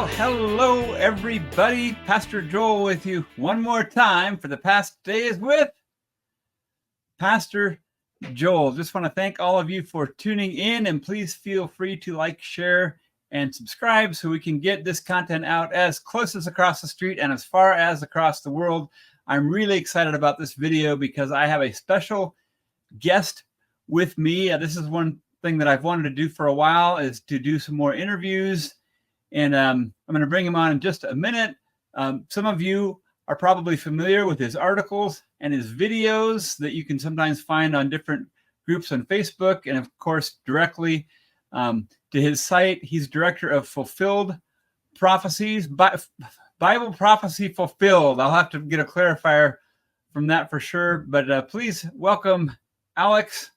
Well, hello, everybody. Pastor Joel with you one more time for the past days with Pastor Joel. Just want to thank all of you for tuning in, and please feel free to like, share, and subscribe so we can get this content out as close as across the street and as far as across the world. I'm really excited about this video because I have a special guest with me. This is one thing that I've wanted to do for a while, is to do some more interviews. And I'm going to bring him on in just a minute. Some of you are probably familiar with his articles and his videos that you can sometimes find on different groups on Facebook, and of course directly to his site. He's director of Fulfilled Prophecies, Bible Prophecy Fulfilled. I'll have to get a clarifier from that for sure. But please welcome Alex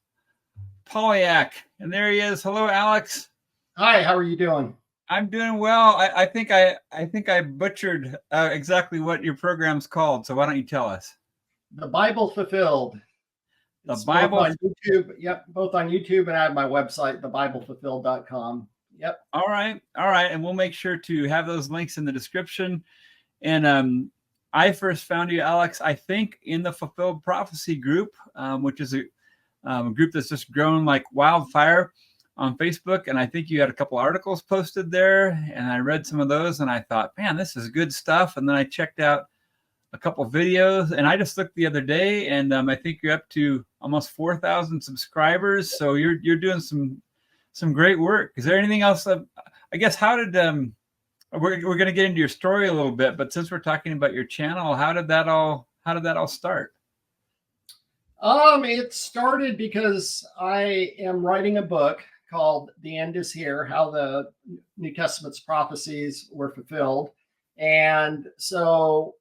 Polyak. And there he is. Hello, Alex. Hi, how are you doing? I'm doing well. I think I butchered exactly what your program's called. So why don't you tell us? The Bible Fulfilled. The Bible both on YouTube. Yep, both on YouTube, and I have my website, thebiblefulfilled.com. Yep. All right. And we'll make sure to have those links in the description. And I first found you, Alex, I think in the Fulfilled Prophecy group, which is a group that's just grown like wildfire on Facebook. And I think you had a couple articles posted there, and I read some of those and I thought, man, this is good stuff. And then I checked out a couple videos, and I just looked the other day, and I think you're up to almost 4,000 subscribers. So you're doing some great work. Is there anything else? I guess, how did we're going to get into your story a little bit, but since we're talking about your channel, how did that all start? It started because I am writing a book called The End Is Here, How the New Testament's Prophecies Were Fulfilled. And so,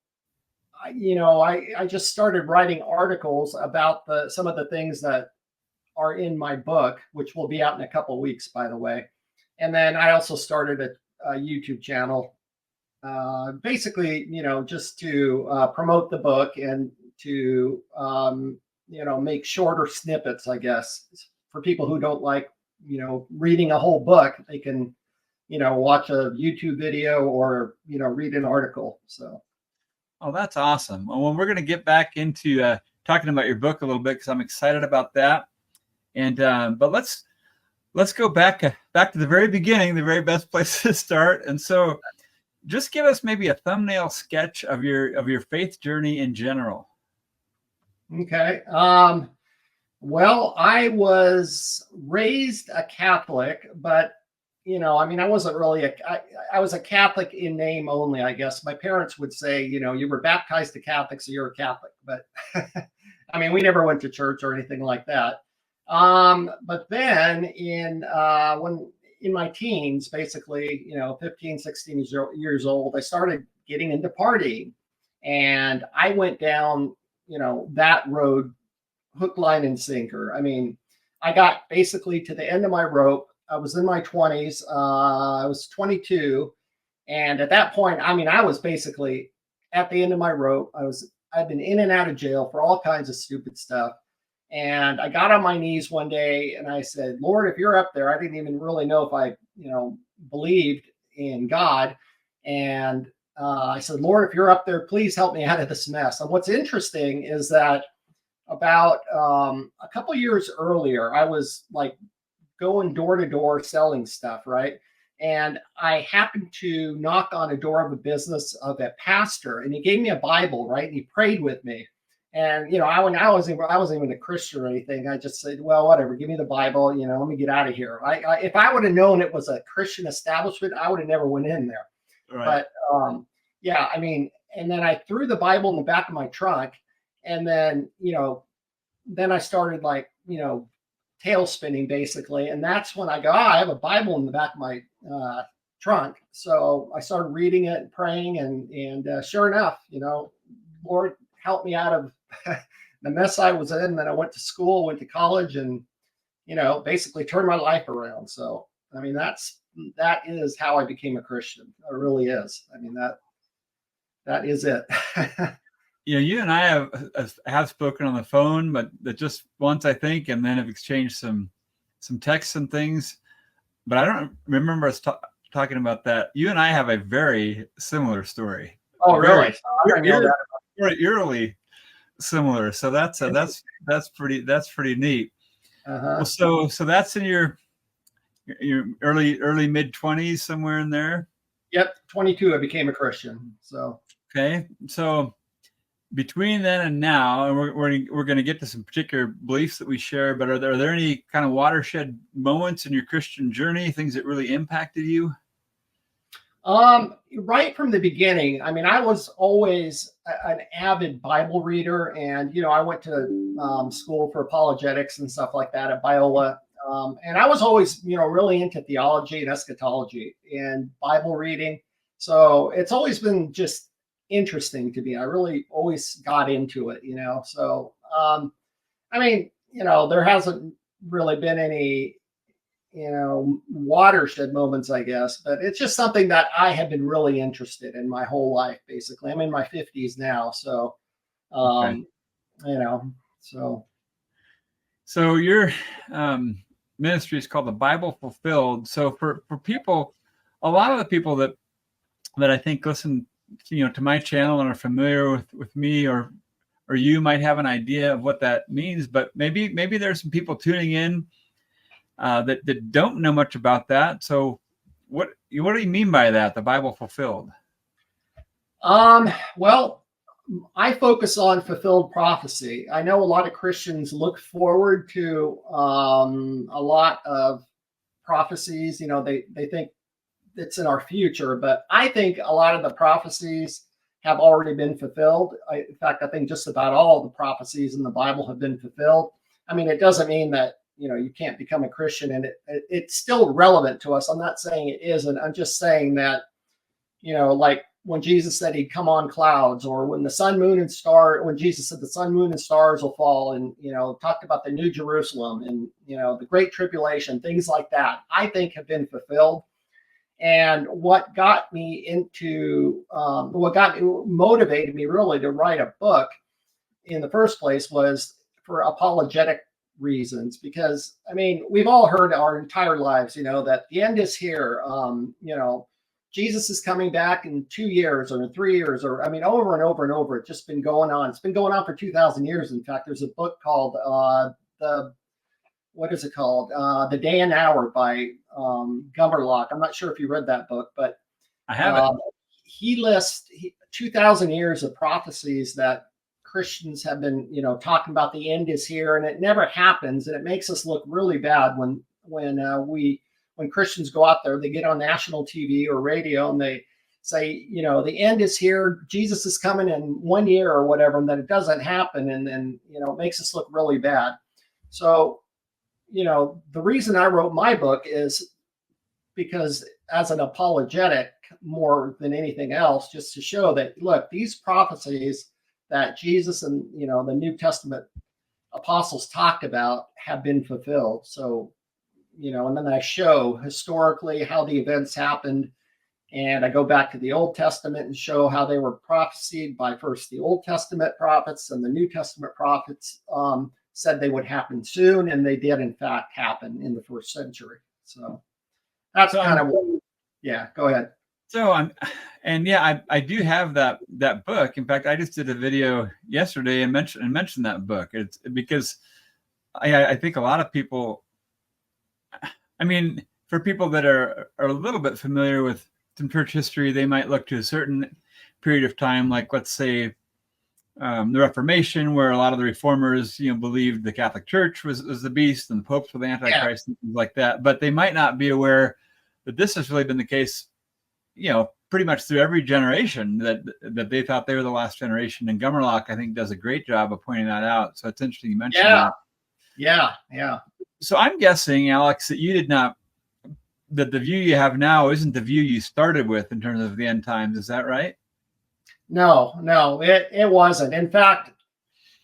I just started writing articles about some of the things that are in my book, which will be out in a couple of weeks, by the way. And then I also started a YouTube channel, basically, just to promote the book and to, make shorter snippets, I guess, for people who don't like, reading a whole book. They can, watch a YouTube video or, read an article. So. Oh, that's awesome. Well, we're going to get back into talking about your book a little bit, because I'm excited about that. And but let's go back to the very beginning, the very best place to start. And so, just give us maybe a thumbnail sketch of your faith journey in general. Okay. Well, I was raised a Catholic, but I wasn't really I was a Catholic in name only, I guess. My parents would say, you were baptized a Catholic, so you're a Catholic. But we never went to church or anything like that. But then in my teens, basically, 15, 16 years old, I started getting into partying, and I went down, that road, hook, line, and sinker. I got basically to the end of my rope. I was in my 20s. I was 22. And at that point, I was basically at the end of my rope. I'd been in and out of jail for all kinds of stupid stuff. And I got on my knees one day and I said, Lord, if you're up there, I didn't even really know if I, believed in God. And I said, Lord, if you're up there, please help me out of this mess. And what's interesting is that about a couple years earlier, I was like going door to door selling stuff, right? And I happened to knock on a door of a business of a pastor, and he gave me a Bible, right? And he prayed with me. And, I wasn't even a Christian or anything. I just said, well, whatever, give me the Bible, let me get out of here. If I would have known it was a Christian establishment, I would have never went in there. Right. But and then I threw the Bible in the back of my trunk, and then, then I started tail spinning basically. And that's when I go, I have a Bible in the back of my trunk. So I started reading it and praying, and sure enough, Lord helped me out of the mess I was in. Then I went to school, went to college, and, basically turned my life around. So, that is how I became a Christian. It really is. That is it. You and I have spoken on the phone, but just once, I think, and then have exchanged some texts and things. But I don't remember us talking about that. You and I have a very similar story. Oh, Very, really? I didn't know that. very eerily similar. So that's pretty neat. Uh-huh. Well, so that's in your early mid-20s, somewhere in there. Yep, 22, I became a Christian. So Okay, so between then and now, and we're going to get to some particular beliefs that we share, but are there any kind of watershed moments in your Christian journey, things that really impacted you? Right from the beginning, I mean, I was always an avid Bible reader, and I went to school for apologetics and stuff like that at Biola. And I was always, really into theology and eschatology and Bible reading. So it's always been just interesting to me. I really always got into it, So, I mean, there hasn't really been any watershed moments, I guess, but it's just something that I have been really interested in my whole life, basically. I'm in my 50s now. So, Okay. you know, so. So your ministry is called the Bible Fulfilled. So for people, a lot of the people that I think listen, to my channel and are familiar with me or you might have an idea of what that means, but maybe there's some people tuning in that don't know much about that. So what do you mean by that? The Bible Fulfilled? Well, I focus on fulfilled prophecy. I know a lot of Christians look forward to a lot of prophecies. They think it's in our future, but I think a lot of the prophecies have already been fulfilled. In fact, I think just about all the prophecies in the Bible have been fulfilled. I mean, it doesn't mean that you can't become a Christian, and it's still relevant to us. I'm not saying it isn't. I'm just saying that like when Jesus said he'd come on clouds, or when Jesus said the sun, moon, and stars will fall, and talked about the New Jerusalem and the Great Tribulation, things like that, I think have been fulfilled. And what motivated me really to write a book in the first place was for apologetic reasons, because I mean, we've all heard our entire lives, that the end is here. Jesus is coming back in 2 years or in 3 years, or I mean, over and over and over. It's just been going on. It's been going on for 2,000 years. In fact, there's a book called what is it called? The Day and Hour by Gummerlock. I'm not sure if you read that book, but I haven't. He lists 2,000 years of prophecies that Christians have been, talking about the end is here, and it never happens, and it makes us look really bad when Christians go out there, they get on national TV or radio, and they say, the end is here, Jesus is coming in 1 year or whatever, and then it doesn't happen, and then it makes us look really bad. So, the reason I wrote my book is because as an apologetic more than anything else, just to show that, look, these prophecies that Jesus and the New Testament apostles talked about have been fulfilled. So, and then I show historically how the events happened, and I go back to the Old Testament and show how they were prophesied by first the Old Testament prophets, and the New Testament prophets said they would happen soon, and they did in fact happen in the first century. So that's kind of what. Yeah, go ahead. So I do have that book. In fact, I just did a video yesterday and mentioned that book. It's because I think a lot of people, I mean, for people that are a little bit familiar with some church history, they might look to a certain period of time, like let's say the Reformation, where a lot of the reformers, believed the Catholic Church was the beast and the popes were the Antichrist, and things like that. But they might not be aware that this has really been the case, pretty much through every generation, that they thought they were the last generation. And Gummerlock, I think, does a great job of pointing that out. So it's interesting you mentioned that. Yeah. So I'm guessing, Alex, that that the view you have now isn't the view you started with in terms of the end times. Is that right? No, it wasn't. In fact,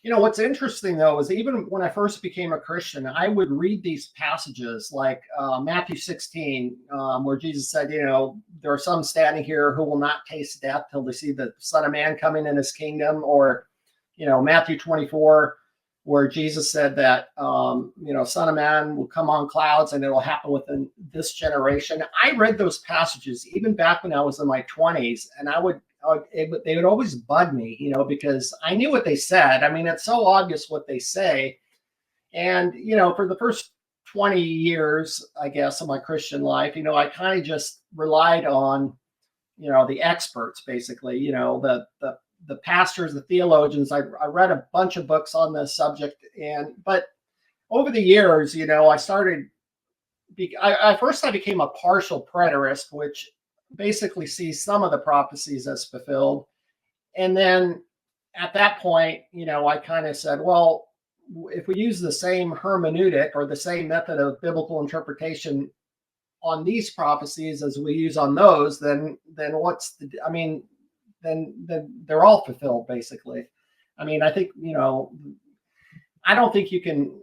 what's interesting though is even when I first became a Christian, I would read these passages like Matthew 16, where Jesus said, there are some standing here who will not taste death till they see the Son of Man coming in his kingdom, or Matthew 24, where Jesus said that, Son of Man will come on clouds and it'll happen within this generation. I read those passages even back when I was in my 20s, and they would always bug me, because I knew what they said. I mean, it's so obvious what they say. And, for the first 20 years, I guess, of my Christian life, I kind of just relied on, the experts, basically, the pastors, the theologians. I read a bunch of books on this subject, but over the years, I became a partial preterist, which basically sees some of the prophecies as fulfilled. And then at that point, I kind of said, well, if we use the same hermeneutic or the same method of biblical interpretation on these prophecies as we use on those, then then they're all fulfilled, basically. I mean, I think, I don't think you can,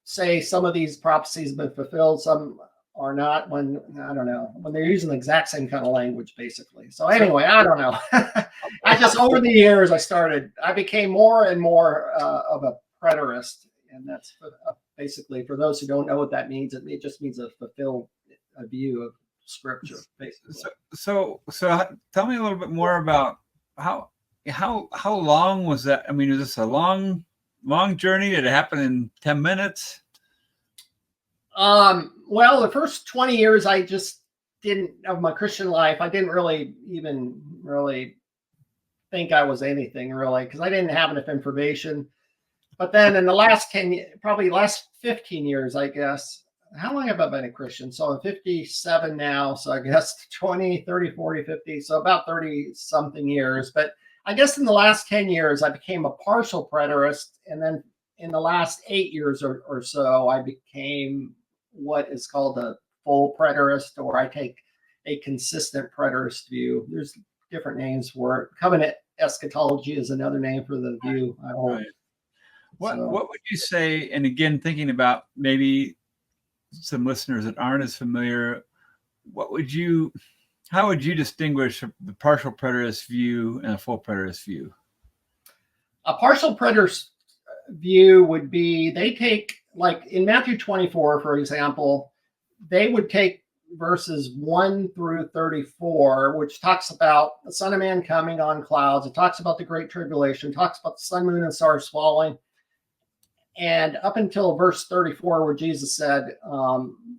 say some of these prophecies have been fulfilled, some are not, when they're using the exact same kind of language, basically. So anyway, I don't know. Over the years, I became more and more of a preterist, and that's basically, for those who don't know what that means, it just means a fulfilled view of Scripture, basically. So tell me a little bit more about how long was that? I mean, was this a long journey? Did it happen in 10 minutes? Well, the first 20 years, I just of my Christian life, I didn't really think I was anything, really, because I didn't have enough information. But then in the last 15 years, I guess, how long have I been a Christian? So I'm 57 now. So I guess 20, 30, 40, 50. So about 30 something years. But I guess in the last 10 years, I became a partial preterist. And then in the last 8 years or so, I became what is called a full preterist, or I take a consistent preterist view. There's different names for it. Covenant eschatology is another name for the view, I hope. Right. What would you say, and again, thinking about maybe some listeners that aren't as familiar, how would you distinguish the partial preterist view and a full preterist view? A partial preterist view would be, they take, like in Matthew 24, for example, they would take verses 1 through 34, which talks about the Son of Man coming on clouds. It talks about the Great Tribulation, talks about the sun, moon, and stars falling. And up until verse 34, where Jesus said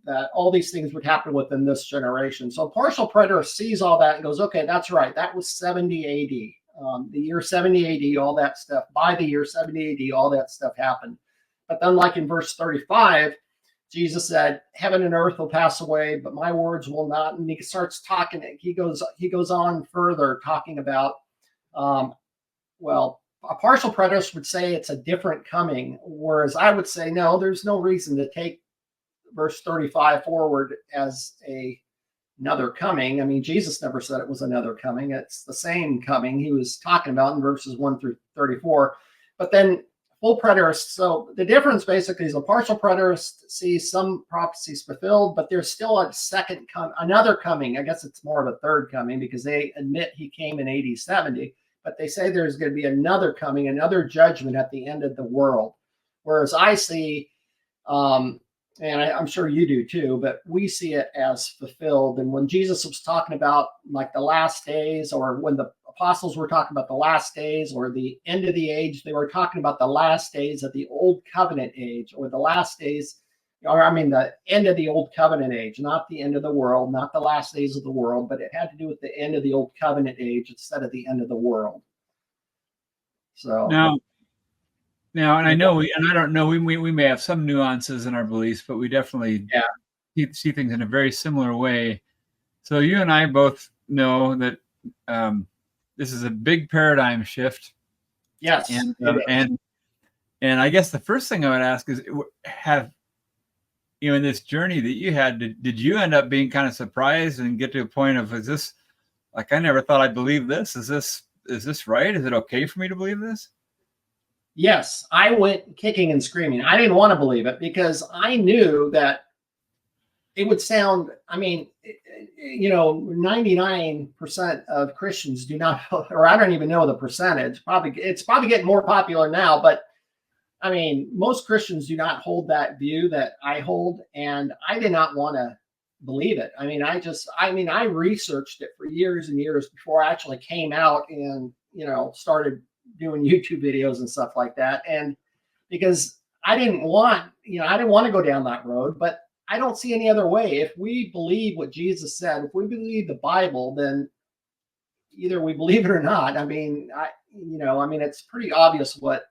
that all these things would happen within this generation. So partial preterist sees all that and goes, okay, that's right. That was 70 AD. The year 70 AD, all that stuff. By the year 70 AD, all that stuff happened. But then, like in verse 35, Jesus said, heaven and earth will pass away, but my words will not. And he starts talking. He goes on further talking about, a partial preterist would say it's a different coming, whereas I would say, no, there's no reason to take verse 35 forward as another coming. I mean, Jesus never said it was another coming. It's the same coming he was talking about in verses 1 through 34. But then full preterist, so the difference basically is a partial preterist sees some prophecies fulfilled, but there's still another coming. I guess it's more of a third coming, because they admit he came in AD 70. But they say there's going to be another coming, another judgment at the end of the world. Whereas I see, and I'm sure you do too, but we see it as fulfilled. And when Jesus was talking about like the last days, or when the apostles were talking about the last days or the end of the age, they were talking about the last days of the old covenant age, or the last days, the end of the old covenant age, not the end of the world, not the last days of the world, but it had to do with the end of the old covenant age instead of the end of the world. So now, and I know I don't know, we may have some nuances in our beliefs, but we definitely see things in a very similar way. So you and I both know that this is a big paradigm shift. Yes, and I guess the first thing I would ask is, in this journey that you had, did you end up being kind of surprised and get to a point of, is this, like, I never thought I'd believe this. Is this right? Is it okay for me to believe this? Yes, I went kicking and screaming. I didn't want to believe it, because I knew that it would sound, I mean, 99% of Christians do not, or I don't even know the percentage. It's probably getting more popular now, but I mean, most Christians do not hold that view that I hold, and I did not want to believe it. I mean, I researched it for years and years before I actually came out and, started doing YouTube videos and stuff like that. And because I didn't want to go down that road, but I don't see any other way. If we believe what Jesus said, if we believe the Bible, then either we believe it or not. I mean, it's pretty obvious what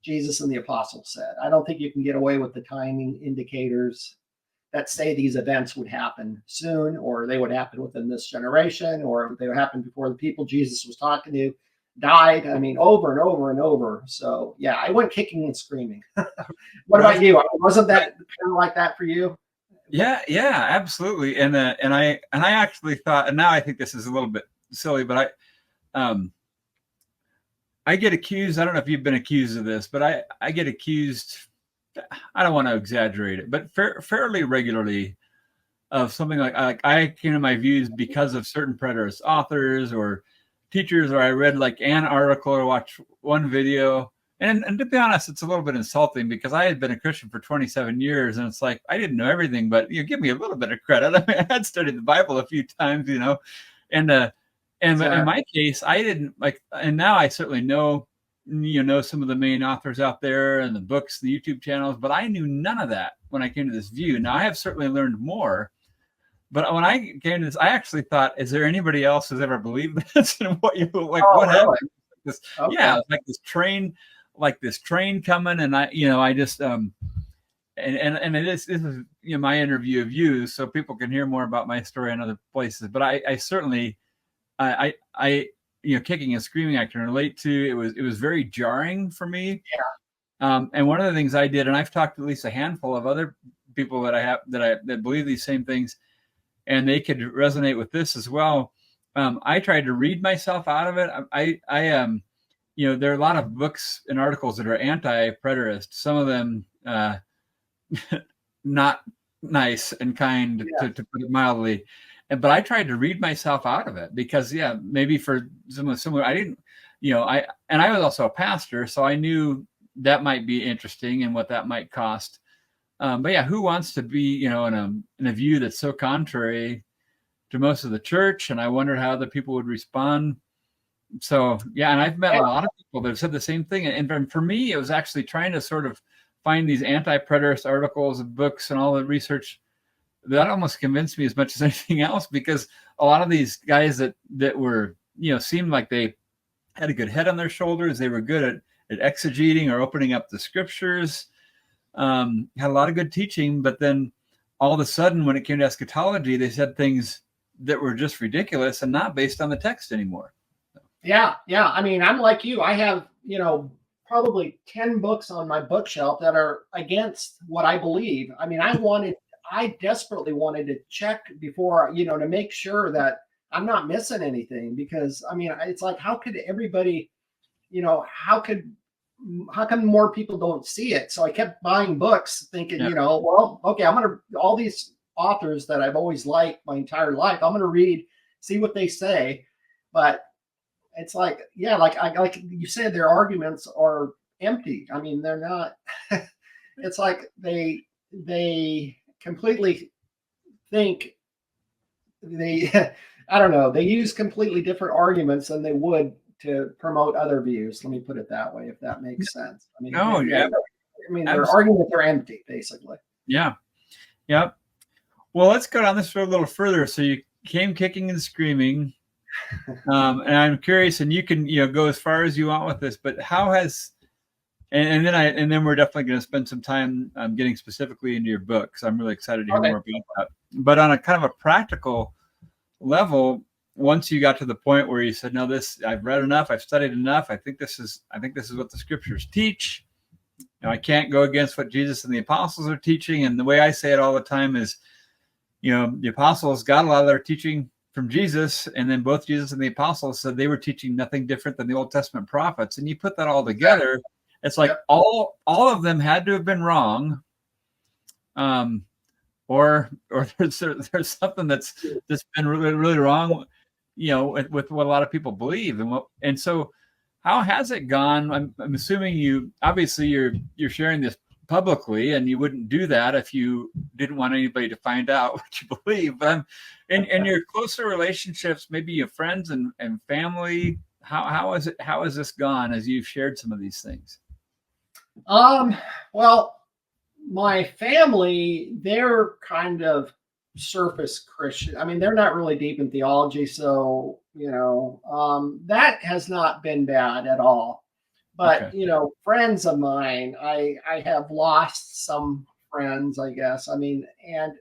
Jesus and the apostles said. I don't think you can get away with the timing indicators that say these events would happen soon, or they would happen within this generation, or they would happen before the people Jesus was talking to died. I mean, over and over and over. So yeah, I went kicking and screaming. What about you? Wasn't that kind of like that for you? Yeah, absolutely. And I actually thought, and now I think this is a little bit silly, but I get accused. I don't know if you've been accused of this, but I get accused. I don't want to exaggerate it, but fairly regularly of something like I came to my views because of certain preterist authors or teachers, or I read like an article or watched one video. And to be honest, it's a little bit insulting because I had been a Christian for 27 years, and it's like I didn't know everything, but give me a little bit of credit. I mean, I had studied the Bible a few times, and in my case, I didn't like, and now I certainly know some of the main authors out there and the books, the YouTube channels, but I knew none of that when I came to this view. Now I have certainly learned more, but when I came to this, I actually thought, is there anybody else who's ever believed this? And what what really? happened? This, okay. Yeah, like this train coming, and I just and this is my interview of you, so people can hear more about my story in other places. But I certainly I kicking and screaming I can relate to. It was very jarring for me. Yeah. And one of the things I did, and I've talked to at least a handful of other people that believe these same things, and they could resonate with this as well. I tried to read myself out of it. There are a lot of books and articles that are anti-preterist. Some of them not nice and kind, to put it mildly. But I tried to read myself out of it because, maybe for similar, I didn't, I was also a pastor, so I knew that might be interesting and what that might cost. But yeah, who wants to be, in a view that's so contrary to most of the church? And I wondered how other people would respond. So yeah, and I've met a lot of people that have said the same thing. And for me, it was actually trying to sort of find these anti-preterist articles and books and all the research that almost convinced me as much as anything else, because a lot of these guys that were, seemed like they had a good head on their shoulders. They were good at exegeting or opening up the scriptures, had a lot of good teaching, but then all of a sudden when it came to eschatology, they said things that were just ridiculous and not based on the text anymore. Yeah. I mean, I'm like you. I have, probably 10 books on my bookshelf that are against what I believe. I mean, I desperately wanted to check before, to make sure that I'm not missing anything, because I mean, it's like, how could everybody, how come more people don't see it? So I kept buying books thinking, well, okay, all these authors that I've always liked my entire life, I'm going to read, see what they say. But it's like, like you said, their arguments are empty. I mean, they're not, it's like they completely think I don't know, they use completely different arguments than they would to promote other views. Let me put it that way, if that makes sense. I mean, their arguments are empty, basically. Yeah. Well, let's go down this road a little further. So you came kicking and screaming, and I'm curious, and you can go as far as you want with this, but how has and then we're definitely going to spend some time getting specifically into your book, because I'm really excited to hear more about that. But on a kind of a practical level, once you got to the point where you said, no, I've read enough, I've studied enough, I think this is what the scriptures teach. I can't go against what Jesus and the apostles are teaching. And the way I say it all the time is, the apostles got a lot of their teaching from Jesus, and then both Jesus and the apostles said they were teaching nothing different than the Old Testament prophets. And you put that all together, it's like all of them had to have been wrong. or there's something that's been really wrong, with what a lot of people believe. And so how has it gone? I'm assuming you're sharing this publicly, and you wouldn't do that if you didn't want anybody to find out what you believe. But in your closer relationships, maybe your friends and family, how has this gone as you've shared some of these things? Well, my family, they're kind of surface Christian. I mean, they're not really deep in theology, so that has not been bad at all. But Okay. friends of mine, I have lost some friends, I guess. I mean, and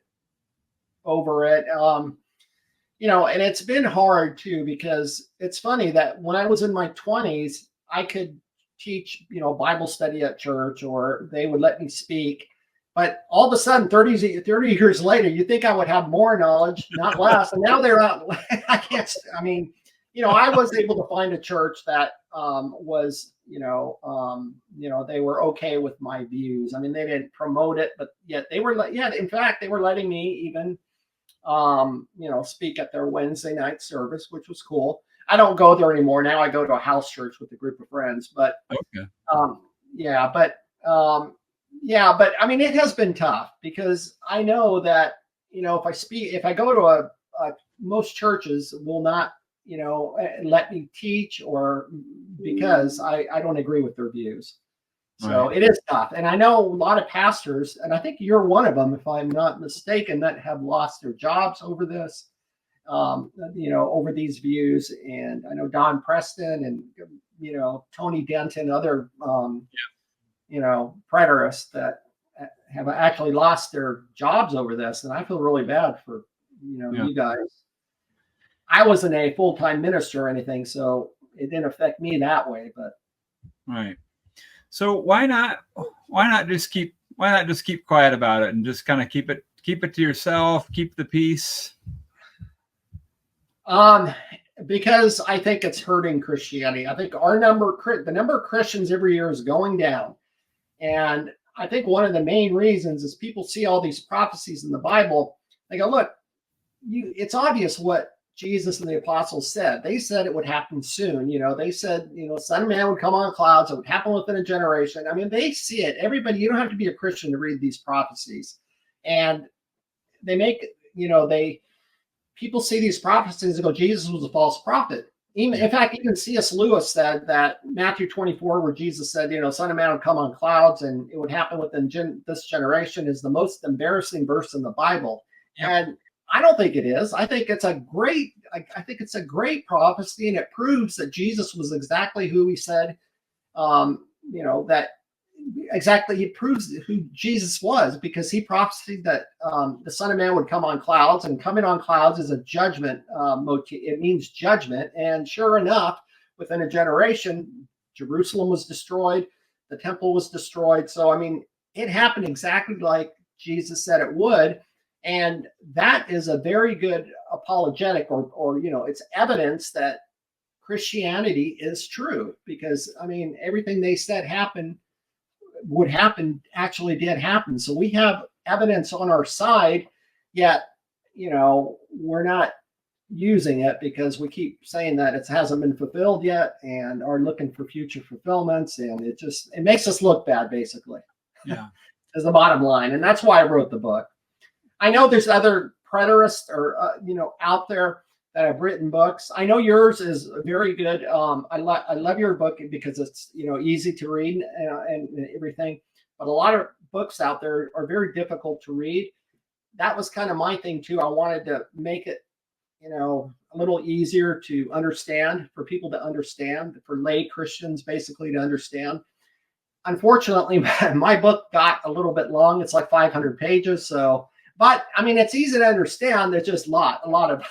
over it, and it's been hard too, because it's funny that when I was in my 20s, I could teach, Bible study at church, or they would let me speak. But all of a sudden, 30 years later, you think I would have more knowledge, not less. And now they're out. I can't, I mean, I was able to find a church that was, they were okay with my views. I mean, they didn't promote it, but yet they were, in fact, they were letting me even speak at their Wednesday night service, which was cool. I don't go there anymore. Now I go to a house church with a group of friends, but Okay. yeah, but I mean, it has been tough, because I know that, if I go to most churches will not, let me teach, or because I don't agree with their views. So Right. it is tough. And I know a lot of pastors, and I think you're one of them, if I'm not mistaken, that have lost their jobs over this, over these views. And I know Don Preston and, Tony Denton, other, preterists that have actually lost their jobs over this. And I feel really bad for, Yeah. you guys. I wasn't a full-time minister or anything, so it didn't affect me that way, but. Right. So why not just keep quiet about it and just kind of keep it to yourself, keep the peace? Because I think it's hurting Christianity. I think the number of Christians every year is going down. And I think one of the main reasons is people see all these prophecies in the Bible. They go, look, it's obvious what Jesus and the apostles said. They said it would happen soon. They said, Son of Man would come on clouds. It would happen within a generation. I mean, they see it. Everybody, you don't have to be a Christian to read these prophecies. And they make, people see these prophecies and go, Jesus was a false prophet. In fact, even C.S. Lewis said that Matthew 24, where Jesus said, Son of Man would come on clouds and it would happen within this generation, is the most embarrassing verse in the Bible. Yep. And I don't think it is. I think it's a great prophecy, and it proves that Jesus was exactly who he said, that exactly, he proves who Jesus was, because he prophesied that the Son of Man would come on clouds, and coming on clouds is a judgment motif. It means judgment. And sure enough, within a generation, Jerusalem was destroyed, the temple was destroyed. So, I mean, it happened exactly like Jesus said it would. And that is a very good apologetic, or it's evidence that Christianity is true, because, I mean, everything they said would happen actually did happen. So we have evidence on our side, yet, we're not using it, because we keep saying that it hasn't been fulfilled yet, and are looking for future fulfillments. And it makes us look bad, basically. Yeah. Is the bottom line. And that's why I wrote the book. I know there's other preterists, or out there that have written books. I know yours is very good. I love your book, because it's easy to read and everything. But a lot of books out there are very difficult to read. That was kind of my thing too. I wanted to make it a little easier to understand, for people to understand, for lay Christians basically to understand. Unfortunately, my book got a little bit long. It's like 500 pages. So, but I mean, it's easy to understand. There's just a lot of,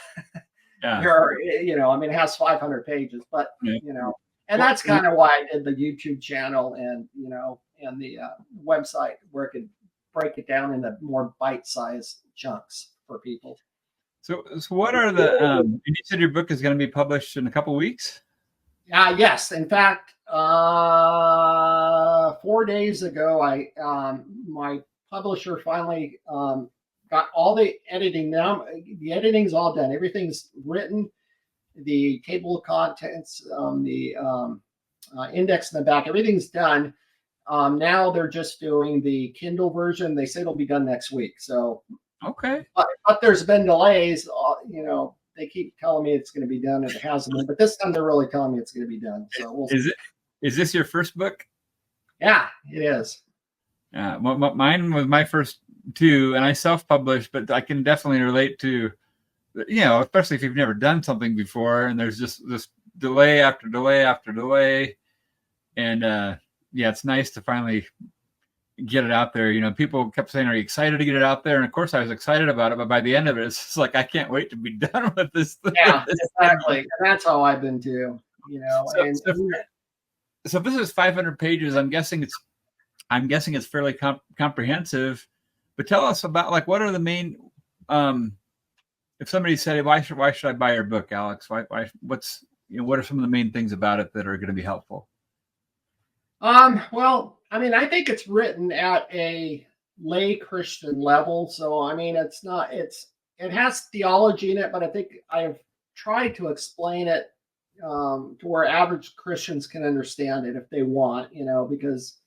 Yeah. I mean, it has 500 pages, but, Yeah. and that's kind of why I did the YouTube channel, and, and the website, where it could break it down into more bite-sized chunks for people. So what are the, you said your book is going to be published in a couple of weeks? Yes. In fact, 4 days ago, my publisher finally got all the editing now. The editing's all done. Everything's written. The table of contents, the index in the back, everything's done. Now they're just doing the Kindle version. They say it'll be done next week. So, Okay. But there's been delays. They keep telling me it's going to be done, and it hasn't been. But this time they're really telling me it's going to be done. So Is this your first book? Yeah, it is. Mine was my first too, and I self-published, but I can definitely relate to, especially if you've never done something before, and there's just this delay after delay after delay, and it's nice to finally get it out there. People kept saying, "Are you excited to get it out there?" And of course, I was excited about it, but by the end of it, it's just like I can't wait to be done with this. Yeah, exactly. And that's how I've been too. So this is 500 pages. I'm guessing it's fairly comprehensive. But tell us about what are the main. If somebody said, why should I buy your book, Alex? What are some of the main things about it that are going to be helpful? Well, I think it's written at a lay Christian level. So, it has theology in it, but I think I've tried to explain it to where average Christians can understand it if they want, because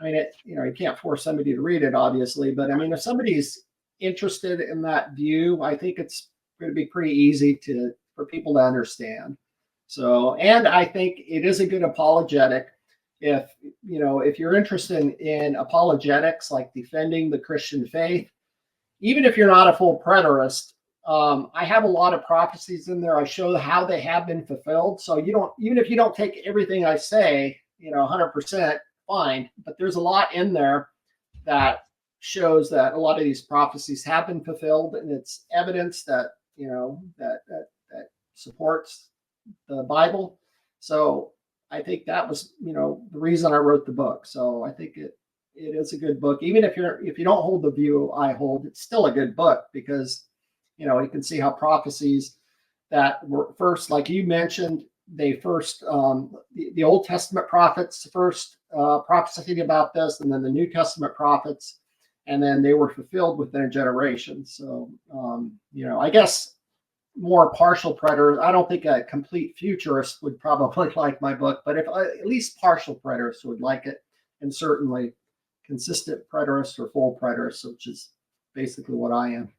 you can't force somebody to read it, obviously, but if somebody's interested in that view, I think it's going to be pretty easy for people to understand. So, and I think it is a good apologetic. If you're interested in apologetics, like defending the Christian faith, even if you're not a full preterist, I have a lot of prophecies in there. I show how they have been fulfilled. So even if you don't take everything I say, 100%, fine. But there's a lot in there that shows that a lot of these prophecies have been fulfilled, and it's evidence that that supports the Bible. So I think that was the reason I wrote the book. So I think it is a good book, even if you don't hold the view I hold. It's still a good book because you can see how prophecies that were first, like you mentioned, they first the Old Testament prophets first prophesied about this, and then the New Testament prophets, and then they were fulfilled within a generation. So I guess more partial preterists. I don't think a complete futurist would probably like my book, but if at least partial preterists would like it, and certainly consistent preterists or full preterists, which is basically what I am.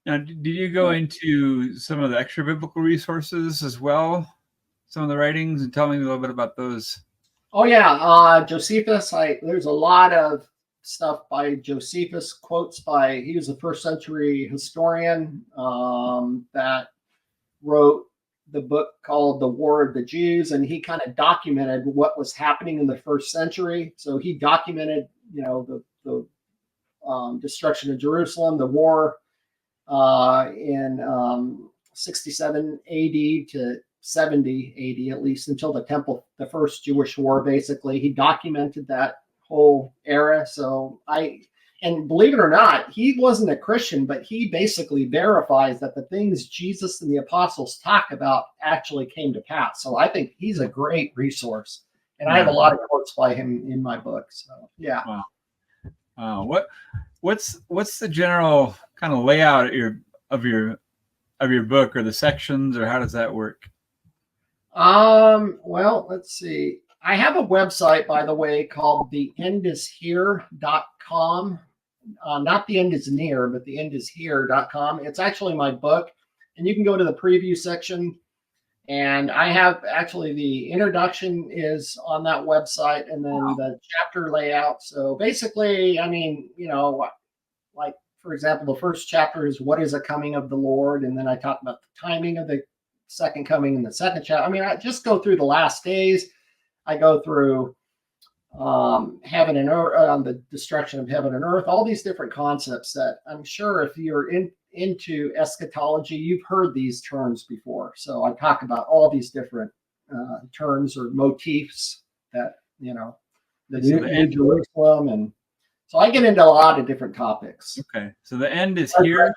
Now, did you go into some of the extra biblical resources as well? Some of the writings, and tell me a little bit about those. Oh yeah, Josephus. There's a lot of stuff by Josephus, quotes he was a first century historian that wrote the book called The War of the Jews, and he kind of documented what was happening in the first century. So he documented, the destruction of Jerusalem, the war in 67 AD to 70 AD, at least until the first Jewish war, basically. He documented that whole era. And believe it or not, he wasn't a Christian, but he basically verifies that the things Jesus and the apostles talk about actually came to pass. So I think he's a great resource. And I have a lot of quotes by him in my book. So yeah. Wow. What's the general kind of layout of your book, or the sections, or how does that work? Well, let's see. I have a website, by the way, called theendishere.com. Not the end is near, but theendishere.com. It's actually my book, and you can go to the preview section. And I have actually the introduction is on that website, and then the chapter layout. So basically, like for example, the first chapter is what is a coming of the Lord, and then I talk about the timing of the second coming in the second chapter. I just go through the last days. I go through heaven and earth, the destruction of heaven and earth, all these different concepts that I'm sure if you're into eschatology, you've heard these terms before. So I talk about all these different terms or motifs that, the New Jerusalem. And so I get into a lot of different topics. Okay. So the end is here.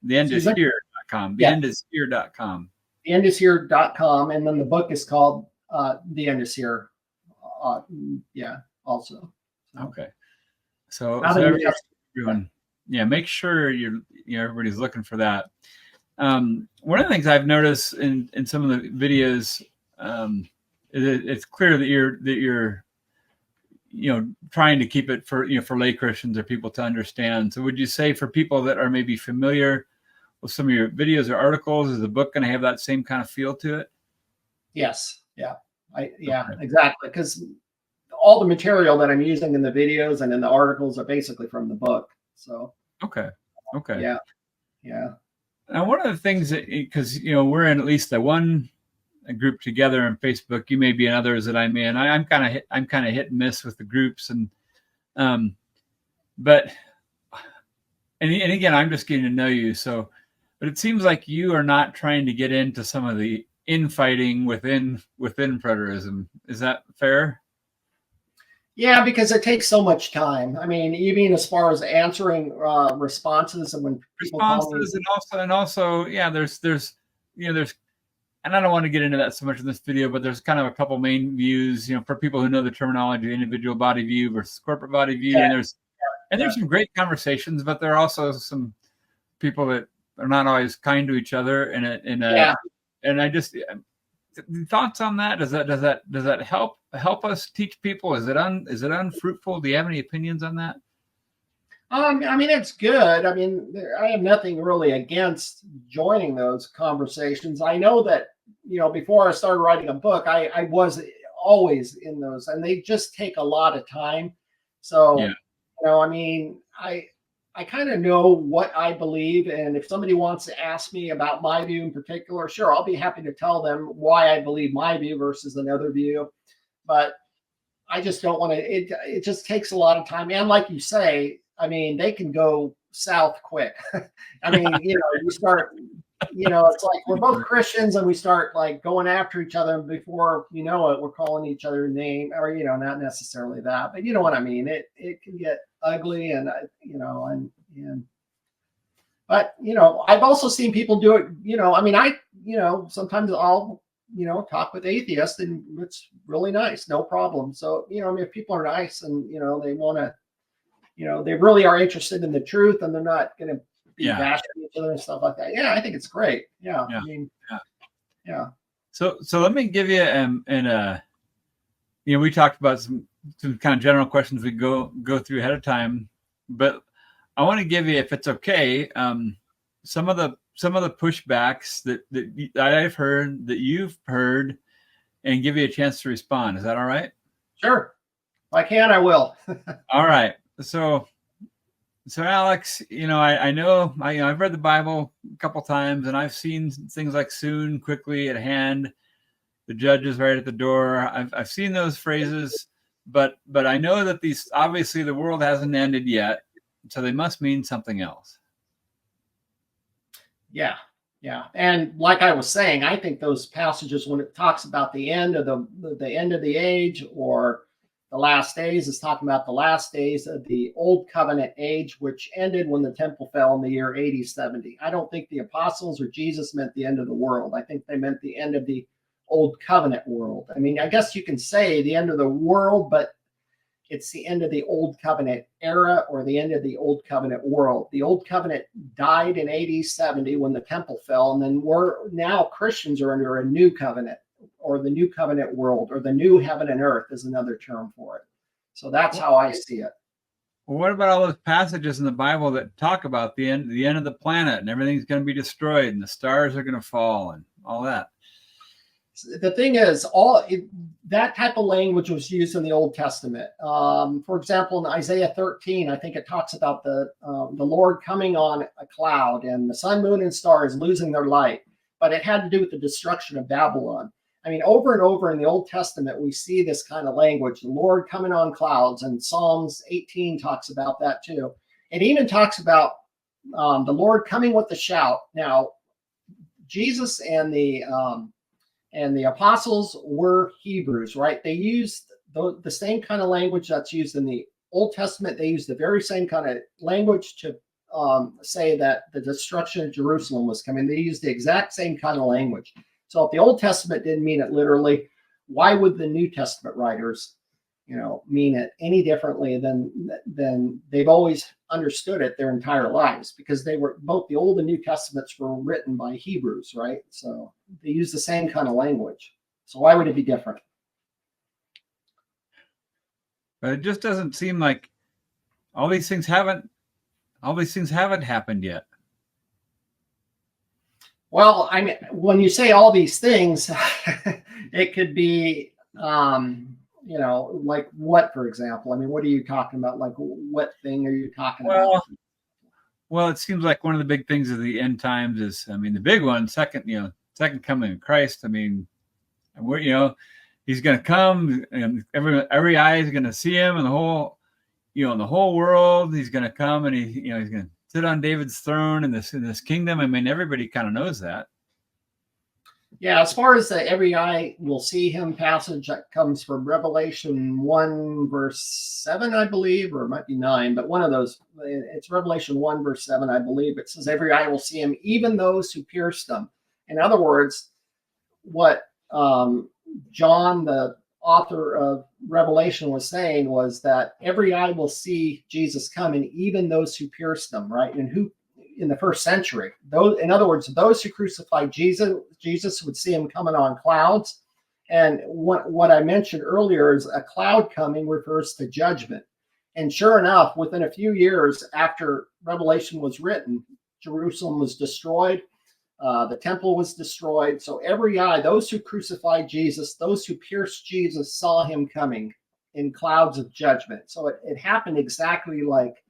The end is here.com. The end is here.com. The end is here.com. And then the book is called The End is Here. Also. Okay. So everyone, yeah, make sure everybody's looking for that. One of the things I've noticed in some of the videos, it's clear that you're trying to keep it for for lay Christians or people to understand. So would you say for people that are maybe familiar with some of your videos or articles, is the book going to have that same kind of feel to it? Yes. Yeah. Yeah, Okay. exactly. Because all the material that I'm using in the videos and in the articles are basically from the book. So Okay. yeah. Yeah. Now, one of the things that, because we're in at least the one group together on Facebook, you may be in others that I'm in. I'm kind of hit and miss with the groups, and but and again, I'm just getting to know you. So, but it seems like you are not trying to get into some of the infighting within preterism. Is that fair? Yeah, because it takes so much time. I mean, you mean as far as answering responses and when people call me. Responses and also, yeah, there's and I don't want to get into that so much in this video, but there's kind of a couple main views, for people who know the terminology, individual body view versus corporate body view. Yeah, And there's some great conversations, but there are also some people that are not always kind to each other. And I just, thoughts on that? Does that help us teach people? Is it unfruitful? Do you have any opinions on that? I mean, it's good. I mean, I have nothing really against joining those conversations. I know that, before I started writing a book, I was always in those, and they just take a lot of time. So, Yeah. I mean, I kind of know what I believe. And if somebody wants to ask me about my view in particular, sure, I'll be happy to tell them why I believe my view versus another view. But I just don't want to, it just takes a lot of time. And like you say, I mean, they can go south quick. I mean, you start, it's like we're both Christians and we start like going after each other. And before you know it, we're calling each other name, or, not necessarily that, but you know what I mean? It can get ugly and, but, I've also seen people do it, I mean, sometimes I'll, talk with atheists and it's really nice. No problem. So, I mean, if people are nice and, they want to, they really are interested in the truth and they're not going to be bashing each other and stuff like that. Yeah, I think it's great. Yeah. I mean, yeah. So let me give you we talked about some kind of general questions we go through ahead of time, but I want to give you, if it's okay, some of the pushbacks that I've heard, that you've heard, and give you a chance to respond. Is that all right? Sure. If I can, I will. All right. So Alex, I know I've read the Bible a couple times, and I've seen things like soon, quickly, at hand, the judge is right at the door. I've seen those phrases, but I know that these, obviously the world hasn't ended yet, so they must mean something else. Yeah. Yeah. And like I was saying, I think those passages, when it talks about the end of the end of the age or the last days, is talking about the last days of the old covenant age, which ended when the temple fell in the year 80-70. I don't think the apostles or Jesus meant the end of the world. I think they meant the end of the old covenant world. I mean, I guess you can say the end of the world, but it's the end of the old covenant era or the end of the old covenant world. The old covenant died in 80-70 when the temple fell. And then now Christians are under a new covenant, or the new covenant world, or the new heaven and earth is another term for it. So that's how I see it. Well, what about all those passages in the Bible that talk about the end of the planet and everything's going to be destroyed and the stars are going to fall and all that? The thing is, that type of language was used in the Old Testament. For example, in Isaiah 13, I think it talks about the Lord coming on a cloud and the sun, moon, and stars losing their light. But it had to do with the destruction of Babylon. I mean, over and over in the Old Testament, we see this kind of language, the Lord coming on clouds, and Psalms 18 talks about that too. It even talks about the Lord coming with a shout. Now, Jesus and the apostles were Hebrews, right? They used the same kind of language that's used in the Old Testament. They used the very same kind of language to say that the destruction of Jerusalem was coming. They used the exact same kind of language. So if the Old Testament didn't mean it literally, why would the New Testament writers mean it any differently than they've always understood it their entire lives, because they were both the Old and New Testaments were written by Hebrews, right? So they use the same kind of language. So why would it be different? But it just doesn't seem like all these things haven't happened yet. Well, I mean, when you say all these things, it could be, like what, for example? I mean, what are you talking about? Like, what thing are you talking about? Well, it seems like one of the big things of the end times is, I mean, the big one, second coming of Christ. I mean, he's going to come, and every eye is going to see him, and the whole world. He's going to come, and he's going to sit on David's throne in this kingdom. I mean, everybody kind of knows that. Yeah, as far as the every eye will see him passage, that comes from Revelation 1, verse 7, I believe, or it might be 9, but one of those. It's Revelation 1, verse 7, I believe. It says, every eye will see him, even those who pierced him. In other words, what John, the author of Revelation, was saying was that every eye will see Jesus coming, even those who pierced him, right? And who in the first century, those, in other words, those who crucified Jesus would see him coming on clouds. And what I mentioned earlier is a cloud coming refers to judgment. And sure enough, within a few years after Revelation was written, Jerusalem was destroyed. The temple was destroyed. So every eye, those who crucified Jesus, those who pierced Jesus, saw him coming in clouds of judgment. So it happened exactly like,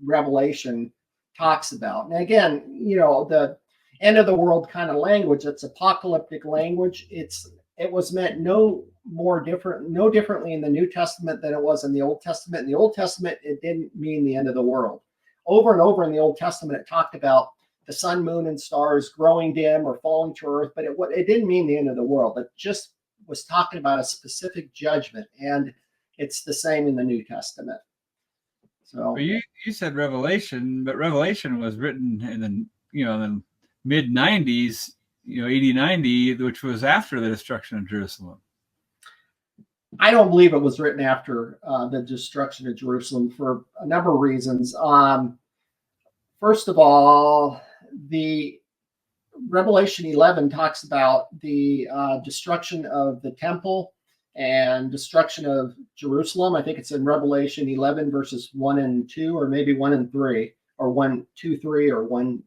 Revelation talks about. And again, the end of the world kind of language, it's apocalyptic language. It was meant no differently in the New Testament than it was in the Old Testament. In the Old Testament, it didn't mean the end of the world. Over and over in the Old Testament, it talked about the sun, moon, and stars growing dim or falling to earth, but it didn't mean the end of the world. It just was talking about a specific judgment, and it's the same in the New Testament. So but you said Revelation, but Revelation was written in the mid 90s, 80, 90, which was after the destruction of Jerusalem. I don't believe it was written after the destruction of Jerusalem for a number of reasons. First of all, the Revelation 11 talks about the destruction of the temple and destruction of Jerusalem. I think it's in Revelation 11 verses 1 and 2, or maybe 1 and 3, or 1, 2, 3, or 1,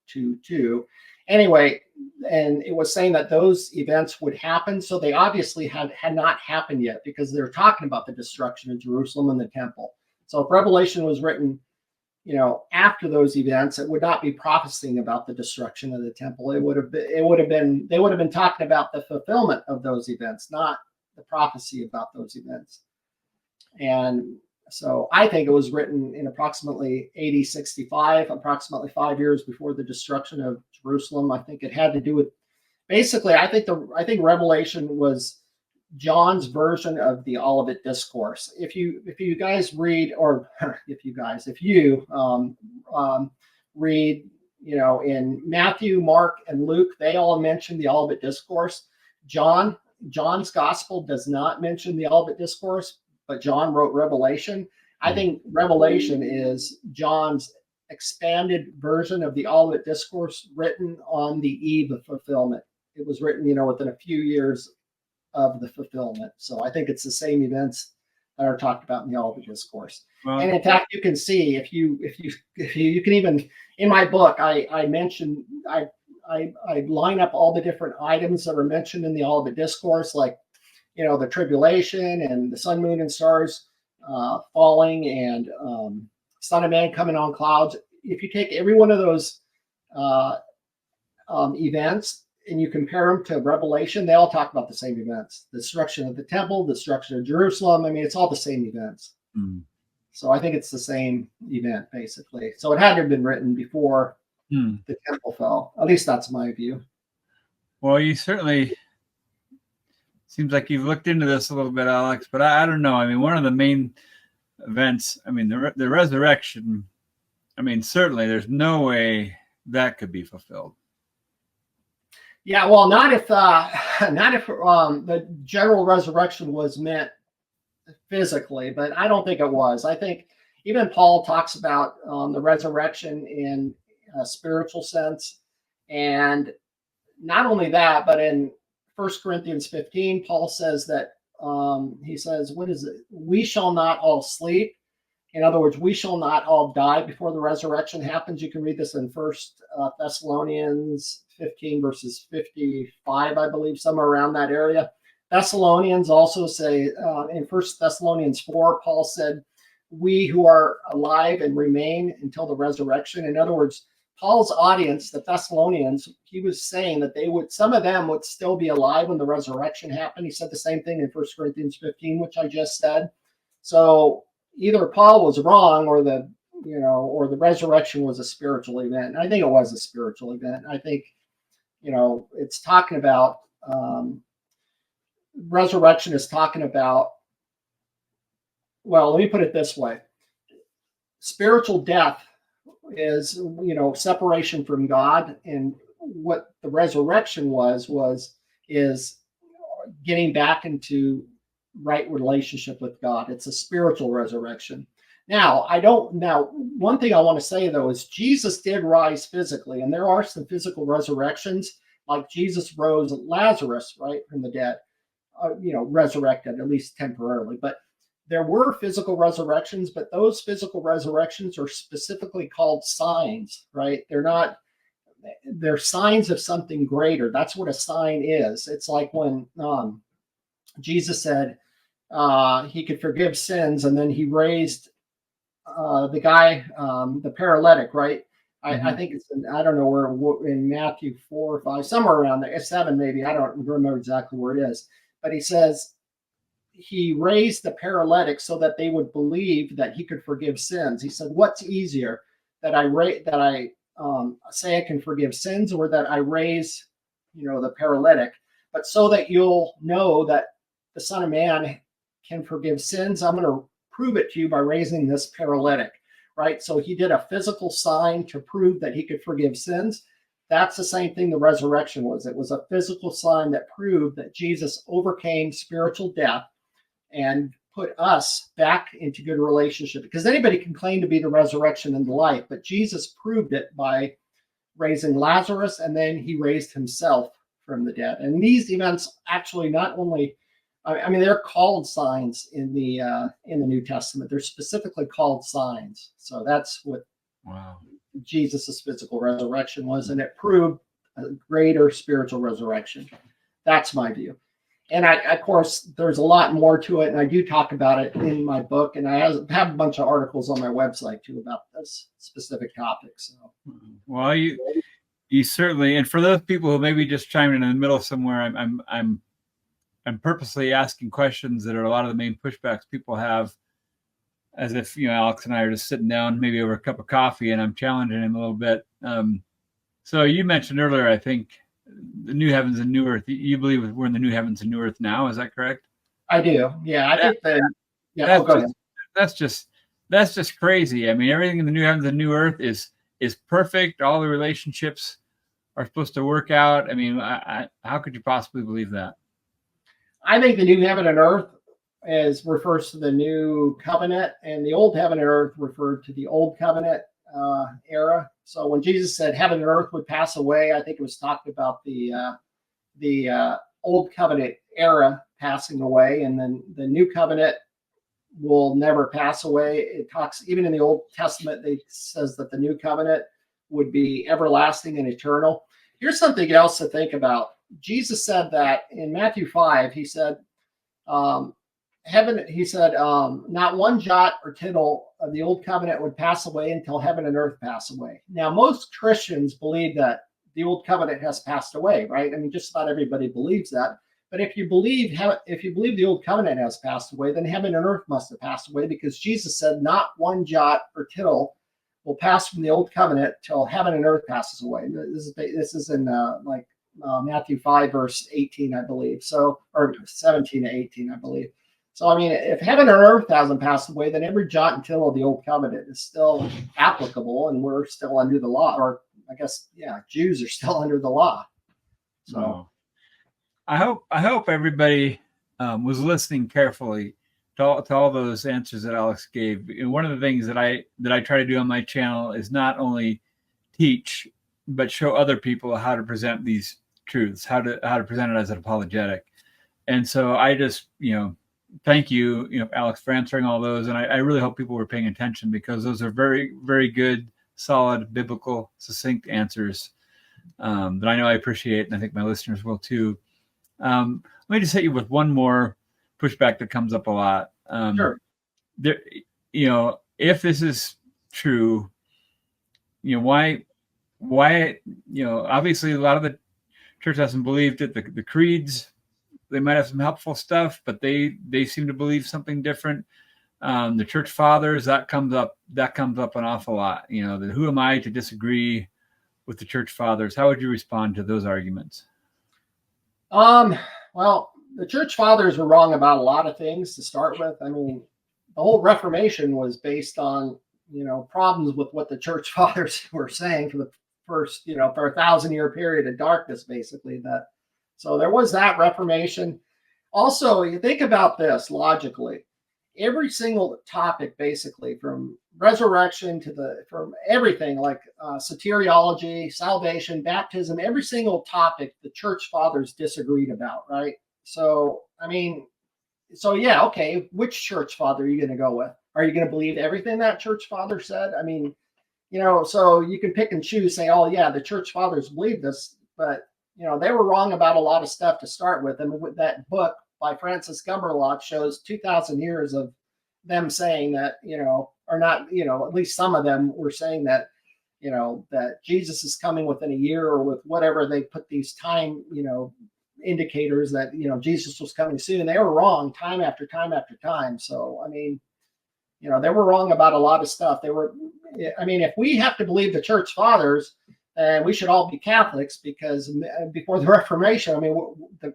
2, 2. Anyway, and it was saying that those events would happen. So they obviously had not happened yet, because they're talking about the destruction of Jerusalem and the temple. So if Revelation was written, after those events, it would not be prophesying about the destruction of the temple. They would have been talking about the fulfillment of those events, not the prophecy about those events. And so I think it was written in approximately AD 65, approximately 5 years before the destruction of Jerusalem. I think it had to do with, basically, I think Revelation was John's version of the Olivet Discourse. If you guys read, or if you read, in Matthew, Mark, and Luke, they all mention the Olivet Discourse. John's Gospel does not mention the Olivet Discourse, but John wrote Revelation. I think Revelation is John's expanded version of the Olivet Discourse, written on the eve of fulfillment. It was written, within a few years of the fulfillment. So I think it's the same events that are talked about in the Olivet Discourse. Well, and in fact, you can see if you can even, in my book, I mentioned, I line up all the different items that are mentioned in the Olivet Discourse, like, the tribulation and the sun, moon, and stars falling, and Son of Man coming on clouds. If you take every one of those events and you compare them to Revelation, they all talk about the same events: the destruction of the temple, the destruction of Jerusalem. I mean, it's all the same events. Mm. So I think it's the same event, basically. So it had to have been written before the temple fell. At least that's my view. Well, you certainly seems like you've looked into this a little bit, Alex, but I don't know. I mean, one of the main events, I mean, the resurrection, I mean, certainly there's no way that could be fulfilled. Yeah, well, not if the general resurrection was meant physically, but I don't think it was. I think even Paul talks about the resurrection in a spiritual sense. And not only that, but in 1 Corinthians 15, Paul says that he says, what is it? We shall not all sleep. In other words, we shall not all die before the resurrection happens. You can read this in 1 Thessalonians 15, verses 55, I believe, somewhere around that area. Thessalonians also say in 1 Thessalonians 4, Paul said, we who are alive and remain until the resurrection. In other words, Paul's audience, the Thessalonians, he was saying that some of them would still be alive when the resurrection happened. He said the same thing in 1 Corinthians 15, which I just said. So either Paul was wrong or the resurrection was a spiritual event. And I think it was a spiritual event. I think, it's talking about, resurrection is talking about, well, let me put it this way. Spiritual death is, separation from God, and what the resurrection is getting back into right relationship with God. It's a spiritual resurrection. Now, one thing I want to say though is Jesus did rise physically, and there are some physical resurrections, like Jesus rose Lazarus, right, from the dead, resurrected, at least temporarily. But there were physical resurrections, but those physical resurrections are specifically called signs, right? They're signs of something greater. That's what a sign is. It's like when Jesus said he could forgive sins, and then he raised the guy, the paralytic, right? I think it's I don't know where in Matthew 4 or 5, somewhere around there, 7 maybe. I don't remember exactly where it is, but he says he raised the paralytic so that they would believe that he could forgive sins. He said, "What's easier, that I say I can forgive sins, or that I raise, the paralytic? But so that you'll know that the Son of Man can forgive sins, I'm going to prove it to you by raising this paralytic." Right? So he did a physical sign to prove that he could forgive sins. That's the same thing the resurrection was. It was a physical sign that proved that Jesus overcame spiritual death and put us back into good relationship. Because anybody can claim to be the resurrection and the life, but Jesus proved it by raising Lazarus, and then he raised himself from the dead. And these events actually not only, they're called signs in the New Testament. They're specifically called signs. So that's what Jesus' physical resurrection was, and it proved a greater spiritual resurrection. That's my view. And of course, there's a lot more to it, and I do talk about it in my book, and I have a bunch of articles on my website too about this specific topic. So, well, you certainly, and for those people who maybe just chiming in the middle somewhere, I'm purposely asking questions that are a lot of the main pushbacks people have, as if Alex and I are just sitting down, maybe over a cup of coffee, and I'm challenging him a little bit. So you mentioned earlier, I think, the new heavens and new earth. You believe we're in the new heavens and new earth now? Is that correct? I do. Yeah, I think that. Yeah. Go ahead. That's just crazy. I mean, everything in the new heavens and new earth is perfect. All the relationships are supposed to work out. I mean, how could you possibly believe that? I think the new heaven and earth refers to the new covenant, and the old heaven and earth referred to the old covenant era. So when Jesus said heaven and earth would pass away, I think it was talking about the old covenant era passing away, and then the new covenant will never pass away. It talks, even in the Old Testament, it says that the new covenant would be everlasting and eternal. Here's something else to think about. Jesus said that in Matthew 5, he said, not one jot or tittle of the old covenant would pass away until heaven and earth pass away. Now, most Christians believe that the old covenant has passed away, right? I mean, just about everybody believes that. But if you believe the old covenant has passed away, then heaven and earth must have passed away, because Jesus said not one jot or tittle will pass from the old covenant till heaven and earth passes away. This is in Matthew 5, verse 18, I believe. So, or 17 to 18, I believe. So, I mean, if heaven and earth hasn't passed away, then every jot and tittle of the old covenant is still applicable, and we're still under the law. Or I guess, Jews are still under the law. So, I hope everybody was listening carefully to all those answers that Alex gave. And one of the things that I try to do on my channel is not only teach, but show other people how to present these truths, how to present it as an apologetic. And so I just, thank you, Alex, for answering all those. And I really hope people were paying attention, because those are very, very good, solid, biblical, succinct answers that I know I appreciate, and I think my listeners will too. Let me just hit you with one more pushback that comes up a lot. Sure. There, if this is true, why, obviously a lot of the church doesn't believe that the creeds, they might have some helpful stuff, but they seem to believe something different. The church fathers, that comes up an awful lot. That who am I to disagree with the church fathers? How would you respond to those arguments? Well, the church fathers were wrong about a lot of things to start with. I mean, the whole Reformation was based on, problems with what the church fathers were saying for the first, for 1,000-year period of darkness, basically. So there was that Reformation. Also, you think about this logically. Every single topic, basically, from resurrection from everything like soteriology, salvation, baptism, every single topic the church fathers disagreed about, right? So, yeah, okay, which church father are you going to go with? Are you going to believe everything that church father said? I mean, so you can pick and choose, say, oh, yeah, the church fathers believe this, but, they were wrong about a lot of stuff to start with. And with that book by Francis Gumberlach shows 2,000 years of them saying that, or not, at least some of them were saying that, that Jesus is coming within a year, or with whatever they put these time, indicators that, Jesus was coming soon. They were wrong time after time after time. So, they were wrong about a lot of stuff. If we have to believe the church fathers, and we should all be Catholics, because before the Reformation, the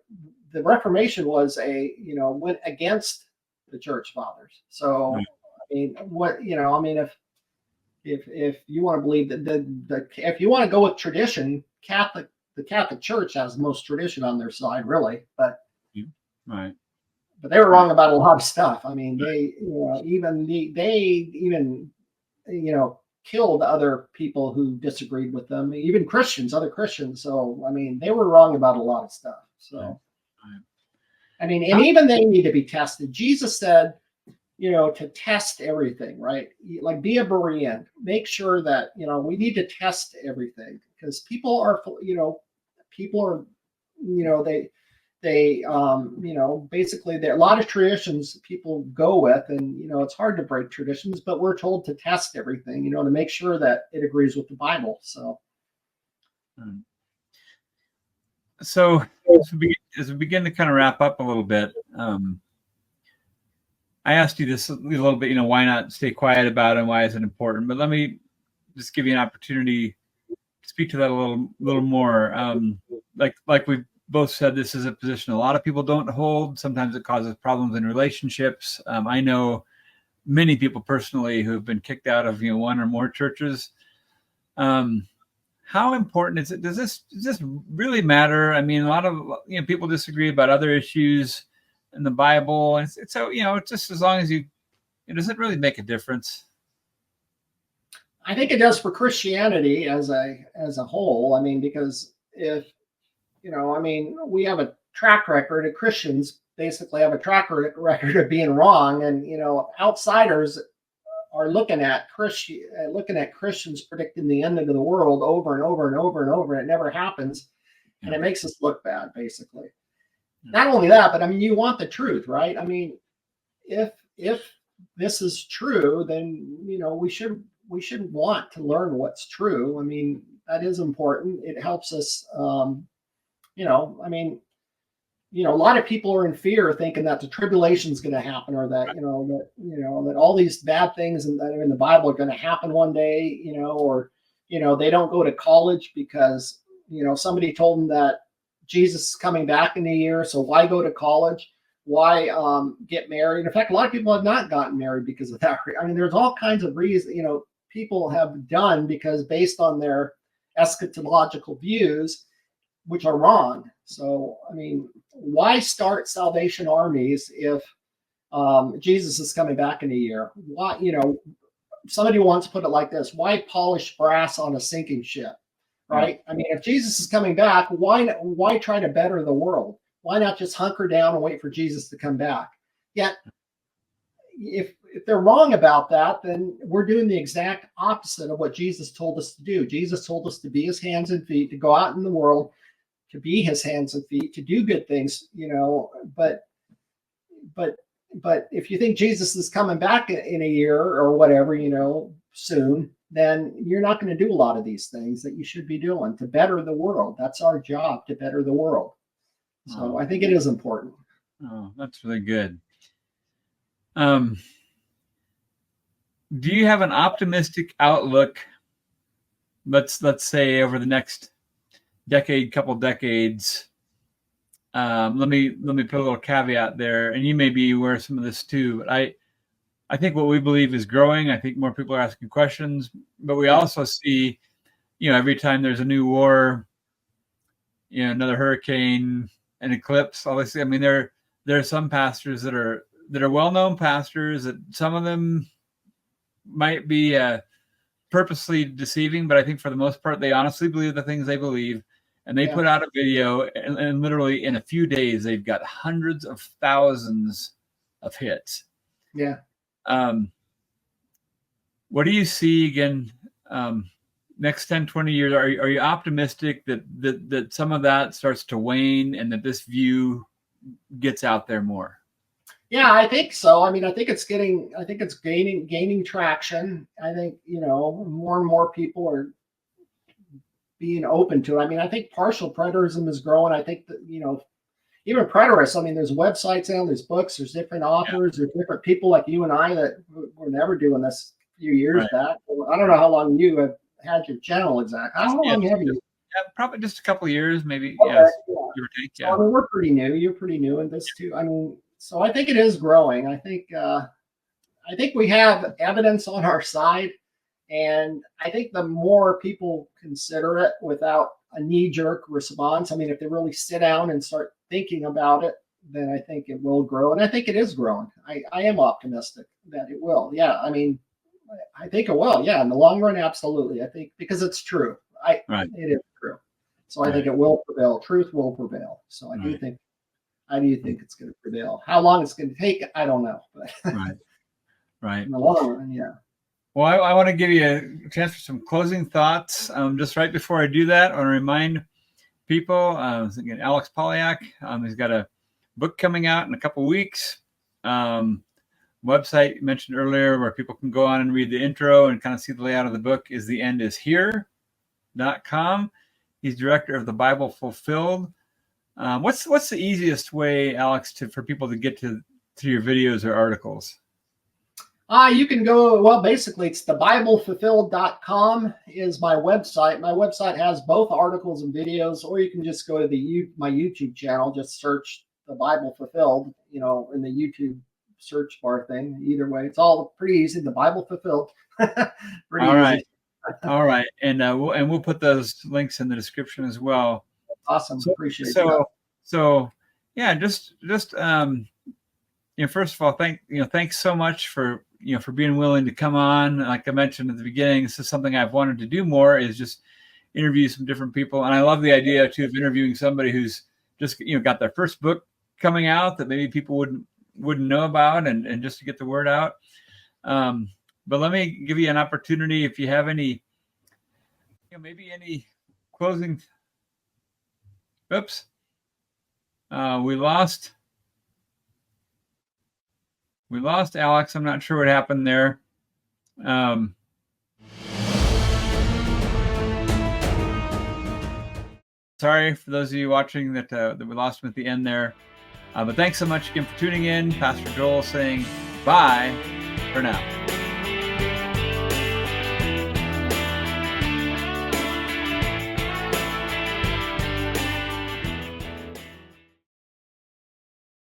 Reformation was went against the church fathers. So, if you want to believe that if you want to go with tradition, the Catholic Church has the most tradition on their side, really. But right. But they were wrong about a lot of stuff. They even killed other people who disagreed with them, even other Christians. So, they were wrong about a lot of stuff. So, and even they need to be tested. Jesus said, to test everything, right? Like, be a Berean, make sure that, we need to test everything, because people are, basically there are a lot of traditions people go with, and, it's hard to break traditions, but we're told to test everything, to make sure that it agrees with the Bible. So, as we begin to kind of wrap up a little bit, I asked you this a little bit, why not stay quiet about it, and why is it important? But let me just give you an opportunity to speak to that a little more. Like we've both said, this is a position a lot of people don't hold. Sometimes it causes problems in relationships. I know many people personally who have been kicked out of one or more churches. How important is it? Does this really matter? A lot of people disagree about other issues in the Bible, and it's so just as long as does it really make a difference? I think it does for Christianity as a whole. Because if we have a track record of Christians basically have a track record of being wrong, and outsiders are looking at Christians predicting the end of the world over and over and over and over, and it never happens, and it makes us look bad, basically. Not only that, but you want the truth, right? If this is true, then we should want to learn what's true. That is important. It helps us. A lot of people are in fear, thinking that the tribulation is going to happen, or that that all these bad things that are in the Bible are going to happen one day. Or they don't go to college because somebody told them that Jesus is coming back in a year, so why go to college? Why get married? In fact, a lot of people have not gotten married because of that. There's all kinds of reasons, people have done because based on their eschatological views, which are wrong. So, why start Salvation Armies if Jesus is coming back in a year. Why, somebody once put it like this: why polish brass on a sinking ship? Right? I mean, if Jesus is coming back, why try to better the world? Why not just hunker down and wait for Jesus to come back? Yet, if they're wrong about that, then we're doing the exact opposite of what Jesus told us to do. Jesus told us to be his hands and feet, to go out in the world, to be his hands and feet, to do good things, but if you think Jesus is coming back in a year or whatever, soon, then you're not going to do a lot of these things that you should be doing to better the world. That's our job, to better the world. So I think it is important. Oh, that's really good. Do you have an optimistic outlook? Let's say over the next couple decades. Let me put a little caveat there, and you may be aware of some of this too. But I think what we believe is growing. I think more people are asking questions, but we also see, every time there's a new war, another hurricane, an eclipse. Obviously, I mean there are some pastors that are well-known pastors that some of them might be purposely deceiving, but I think for the most part they honestly believe the things they believe. And they put out a video, and literally in a few days, they've got hundreds of thousands of hits. Yeah. What do you see again, next 10, 20 years? Are you optimistic that some of that starts to wane and that this view gets out there more? Yeah, I think so. I mean, I think it's gaining traction. I think, more and more people are being open to it. I mean, I think partial preterism is growing. I think that, even preterists, I mean, there's websites now, there's books, there's different authors, there's different people like you and I that were never doing this a few years back. I don't know how long you have had your channel exactly. How long have you? Yeah, probably just a couple of years, maybe. Okay, Yes. Yeah. Give or take, So, I mean, we're pretty new. You're pretty new in this too. I mean, so I think it is growing. I think we have evidence on our side. And I think the more people consider it without a knee-jerk response, I mean, if they really sit down and start thinking about it, then I think it will grow. And I think it is growing. I am optimistic that it will. Yeah, I mean, I think it will. Yeah, in the long run, absolutely. I think because it's true. It is true. So I think it will prevail. Truth will prevail. So I do think it's going to prevail. How long it's going to take, I don't know. But right. In the long run, yeah. Well, I want to give you a chance for some closing thoughts. Just right before I do that, I want to remind people, again, Alex Polyak, he's got a book coming out in a couple weeks. Website you mentioned earlier where people can go on and read the intro and kind of see the layout of the book is theendishere.com. He's director of the Bible Fulfilled. What's the easiest way, Alex, for people to get to your videos or articles? You can go, basically it's thebiblefulfilled.com is my website. My website has both articles and videos, or you can just go to my YouTube channel, just search The Bible Fulfilled, in the YouTube search bar thing. Either way, it's all pretty easy. The Bible Fulfilled. Pretty all right. easy. All right. And we'll put those links in the description as well. Awesome. Appreciate it. So yeah, just first of all, thanks so much for being willing to come on. Like I mentioned at the beginning, this is something I've wanted to do more, is just interview some different people. And I love the idea too of interviewing somebody who's just, got their first book coming out that maybe people wouldn't know about, and just to get the word out. But let me give you an opportunity if you have any, maybe any closing. Oops. We lost Alex. I'm not sure what happened there. Sorry for those of you watching that we lost him at the end there. But thanks so much again for tuning in. Pastor Joel saying bye for now.